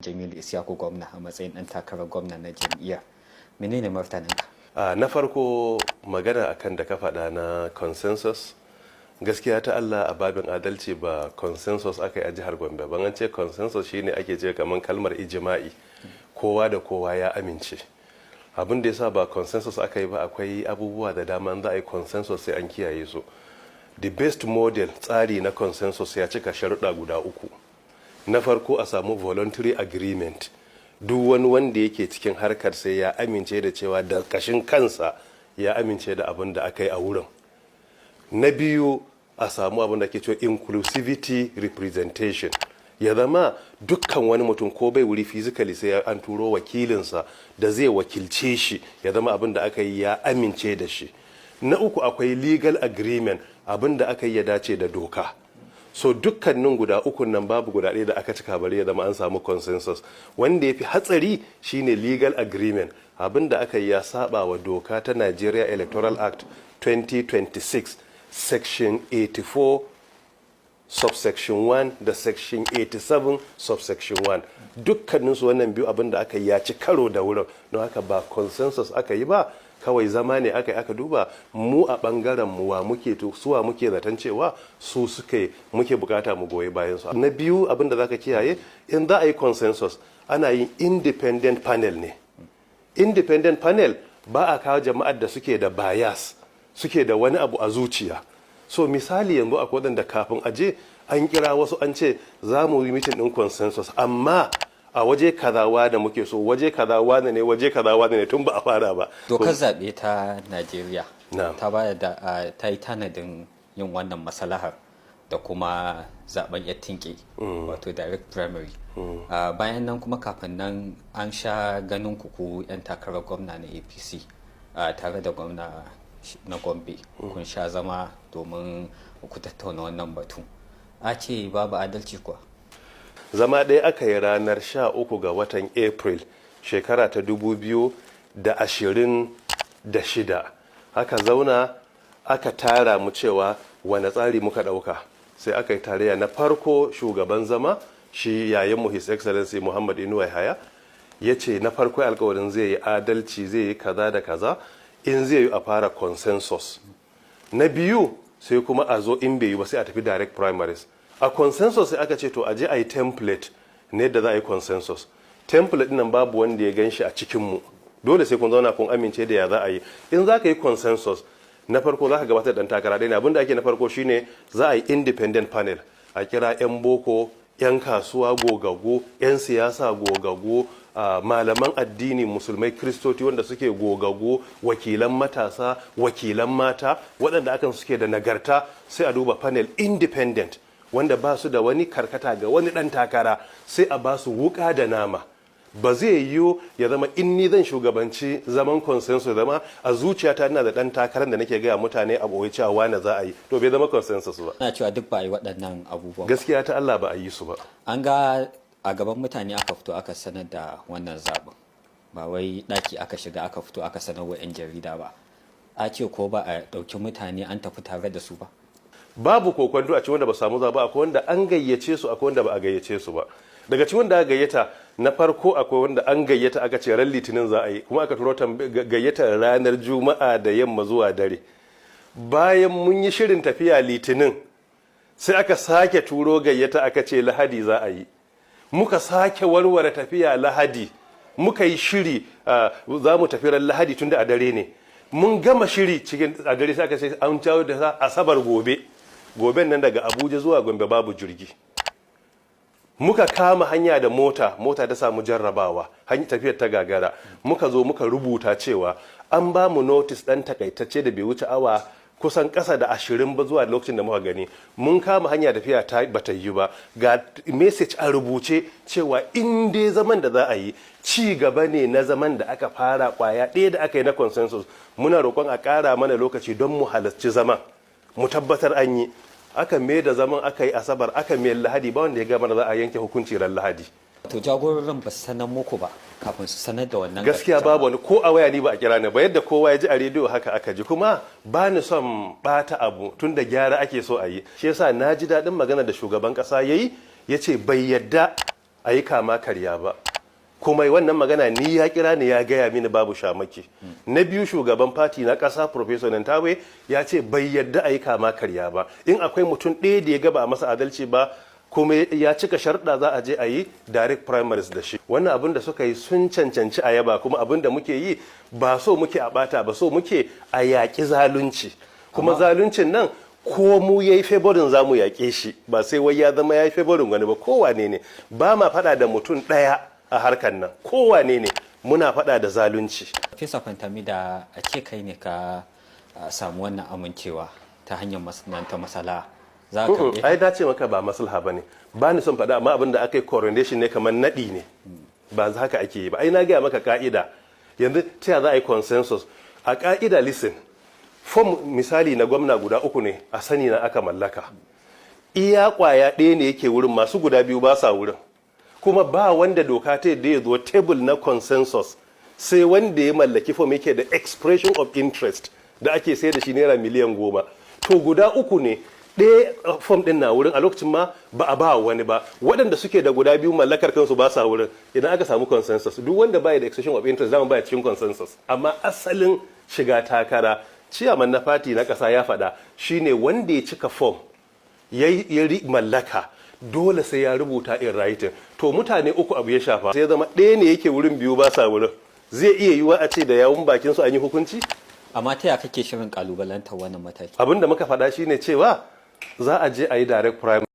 Jamilu Isyaku gwamna a matsayin ɗan takarar gwamna na jam'iyyar. Menene martaninka? Na farko magana akan da ka faɗa na consensus, gaskiya ta Allah a babin adalci ba consensus aka yi a jihar Gombe. Ban an ce consensus shine ake ce kamar kalmar ijima'i, kowa da kowa ya amince. Abin da yasa ba consensus aka yi ba, akwai abubuwa da dama za a yi consensus sai an kiyaye su. The best model tsari na consensus ya cika sharuɗa guda uku. Na farko a samu voluntary agreement, duk wani wanda yake cikin harkar sai ya amince da cewa da kashin kansa ya amince da abin da aka yi a wurin. Na biyu a samu abin da ke cewa inclusivity representation, ya zama dukkan wani mutum ko bai wuri physically sai an turo wakilinsa da zai wakilce shi, ya zama abin da aka yi ya amince da shi. Na uku akwai legal agreement, abin da aka yi ya dace da doka. So dukkanin guda ukun nan babu guda ɗaya da aka cika bari ya zama an samu consensus. Wanda ya fi hatsari shine legal agreement, abin da aka yi ya saba wa doka ta Nigeria Electoral Act 2026 section 84 subsection 1 da section 87 subsection 1. Dukkaninsu wannan biyu abin da aka yi ya ci karo da wurin, don haka ba consensus aka yi ba, kawai zama ne aka duba mu a bangaren mu wa muke to suwa muke zaton cewa su suke muke bukata mu goyi bayan su. Na biyu abin da zaka kiyaye, in za a yi consensus ana yin independent panel ne. Independent panel ba a kawo jama'ar da suke da bias, suke da wani abu a zuciya. So misali yanzu akwai wadanda kafin aje an kira wasu an ce za mu yi meeting din consensus, amma a waje kazawa da muke so, waje kazawa ne, waje kazawa ne tun ba a fara ba. Dokar zaɓe ta Najeriya ta bada da ta yi tanadin yin wannan masalahar da kuma zaben ya tinke wato direct primary. Bayan nan kuma kafin nan an sha ganin kuku 'yan takarar gwamna na APC tare da gwamna na Gombe kun sha zama domin ku tattauna wannan batu. A ce babu adalci kuwa? Zama ɗaya aka yi ranar 13 ga watan April shekara ta 2026. Aka zauna aka tara mu cewa wane tsari muka ɗauka. Sai aka yi tarayya na farko, shugaban zama shi yayinmu His Excellency Muhammad Inuwa Yahaya ya ce na farko alkawarin zai yi adalci, zai yi kaza da kaza, in zai yi a fara consensus. Na biyu sai kuma a zo in bai yi ba sai a tafi direct primaries. A consensus sai aka ce to aje a yi template ne da za a yi consensus. Template nan babu wanda ya ganshi a cikinmu, dole sai kun zauna kun amince da ya za a yi. In za ka yi consensus, na farko za ka gabatar da ɗan takara ɗaya ne. Abin da ake na farko shine za a yi independent panel, a kira 'yan boko, 'yan kasuwa gogaggo, 'yan siyasa gogaggo, malaman addini musulmai kristoti wanda suke gogaggo, wakilan matasa, wakilan mata, waɗanda akan suke da nagarta, sai a duba panel independent wanda ba su da wani karkata ga wani ɗan takara, sai a ba su wuka da nama. Ba zai yiwu ya zama in ni zan shugabanci zaman consensus zama a zuciyata ina da ɗan takarar da nake gaya mutane a ɓoye cewa wane za a yi, to bai zama consensus ba. Ana cewa duk ba a yi waɗannan abubuwan. Gaskiya ta Allah ba a yi su ba. An ga a gaban mutane aka fito aka sanar da wannan zaɓin, ba wai ɗaki aka shiga aka fito aka sanar wa 'yan jarida ba. A ce ko ba a ɗauki mutane an tafi tare da su ba. Babu kokwanto a ci wanda ba samu zaba, akwai wanda an gayyace su, akwai wanda ba a gayyace su ba. Daga cikin wanda aka gayyata, na farko akwai wanda an gayyata aka ce ran litinin za a yi, kuma aka turo gayyata ranar juma'a da yamma zuwa dare. Bayan mun yi shirin tafiya litinin sai aka sake turo gayyata aka ce lahadi za a yi. Muka sake warware tafiya lahadi, muka yi shiri za mu tafi ran lahadi tunda a dare ne. Mun gama shiri cikin a dare sai aka ce an jawo da asabar gobe. Goben nan daga Abuja zuwa Gombe babu jirgi. Muka kama hanya da mota ta samu jarrabawa, tafiyar ta gagara. Muka zo muka rubuta cewa an ba mu notice ɗan takaitacce da bai wuce awa kusan ƙasa da 20 ba zuwa lokacin da muka gani. Mun kama hanya tafiya ta bata yi ba, ga message a rubuce cewa in dai zaman da za a yi ci gaba ne na zaman da aka fara kwaya ɗaya da aka yi na consensus. Muna roƙon a ƙara mana lokaci don mu halarci zaman, mu tabbatar an yi. Aka mai da zaman aka yi asabar, aka mai lahadi, ba wanda ya gama da za a yanke hukunci ran lahadi. To jagororin ba su sanar muku ba kafin su sanar da wannan? Gaskiya babu wani, ko a waya ni ba a kira ni ba, yadda kowa ya ji a rediyo haka aka ji. Kuma ba ni son bata abu tun da gyara ake so a yi. Shi yasa na ji daɗin magana da shugaban ƙasa ya yi, ya ce bai yadda a yi kama karya ba, kuma wannan magana ni ya kira ni ya gaya mini babu shamaki. Na biyu, shugaban fati na ƙasa Professor Nantawe ya ce bai yadda a yi kama karya ba, in akwai mutum ɗaya da ya gaba masa adalci ba kuma ya cika sharɗa za a je a yi direct primaries da shi. Wannan abin da suka yi sun cancanci a yaba, kuma abin da muke yi ba so muke a ɓata ba, so muke a yaƙi zalunci, kuma zaluncin nan ko mu ya yi favorin za mu yaƙe shi, ba sai wai ya zama ya yi favorin wani ba. Kowane ne, ba ma faɗa da mutum ɗaya a harkar nan, kowane ne muna faɗa da zalunci. Fesa Fantami, da a ce kai ne ka samu wannan amincewa ta hanyar masana'anta masala, za ka ai da ce maka ba maslaha ba ne, ba ni son faɗa, amma abin da aka yi coronation ne kamar naɗi ne, ba za haka ake yi ba. Ai na gaya maka ka'ida, yanzu ta za a yi consensus a ka'ida. Listen, fom misali na gwamna guda 3 ne a sani na aka mallaka, iya kwaya ɗaya ne yake wurin, masu guda 2 ba sa wurin, kuma ba wanda doka ta yadda ya zo table na consensus sai wanda ya mallaki fom yake da expression of interest da ake sai da shi naira miliyan 10. To guda 3 ne, ɗaya fom ɗin na wurin a lokacin ma ba a ba wani ba, waɗanda suke da guda 2 mallakar kansu ba sa wurin. Idan aka samu consensus, duk wanda baya da expression of interest zama baya cikin consensus. Amma asalin shiga takara, ciyaman na fati na ƙasa ya faɗa, shine wanda ya cika fom ya mallaka dole sai ya rubuta in writing. To mutane 3 abu ya shafa, sai zama ɗaya ne yake wurin, 2 ba sa wurin. Zai iya yiwa a ce da yawun bakin su an yi hukunci. Amma ta yaya kake shirin kalubalantar wannan mataki? Abin da muka faɗa shine cewa za a je a yi direct primary.